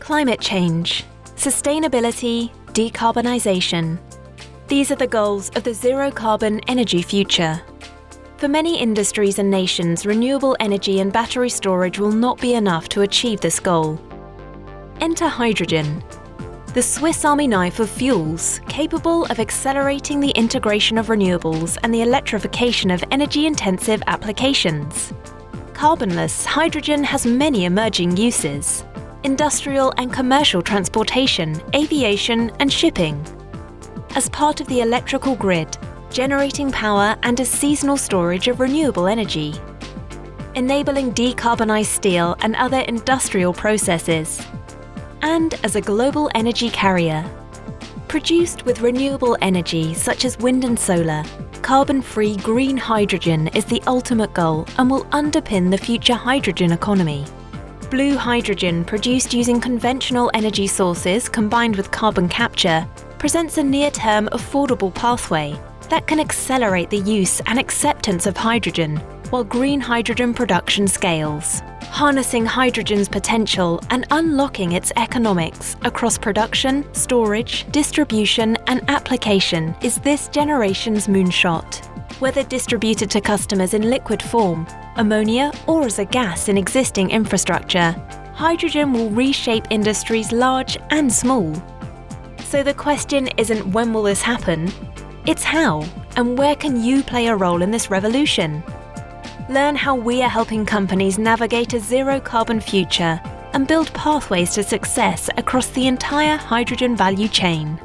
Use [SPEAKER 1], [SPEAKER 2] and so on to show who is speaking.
[SPEAKER 1] Climate change, sustainability, decarbonization. These are the goals of the zero-carbon energy future. For many industries and nations, renewable energy and battery storage will not be enough to achieve this goal. Enter hydrogen, the Swiss Army knife of fuels, capable of accelerating the integration of renewables and the electrification of energy-intensive applications. Carbonless hydrogen has many emerging uses: industrial and commercial transportation, aviation and shipping. As part of the electrical grid, generating power and as seasonal storage of renewable energy. Enabling decarbonized steel and other industrial processes. And as a global energy carrier. Produced with renewable energy such as wind and solar, carbon-free green hydrogen is the ultimate goal and will underpin the future hydrogen economy. Blue hydrogen produced using conventional energy sources combined with carbon capture presents a near-term affordable pathway that can accelerate the use and acceptance of hydrogen while green hydrogen production scales. Harnessing hydrogen's potential and unlocking its economics across production, storage, distribution and application is this generation's moonshot. Whether distributed to customers in liquid form, ammonia or as a gas in existing infrastructure, hydrogen will reshape industries large and small. So the question isn't when will this happen, it's how, and where can you play a role in this revolution? Learn how we are helping companies navigate a zero-carbon future and build pathways to success across the entire hydrogen value chain.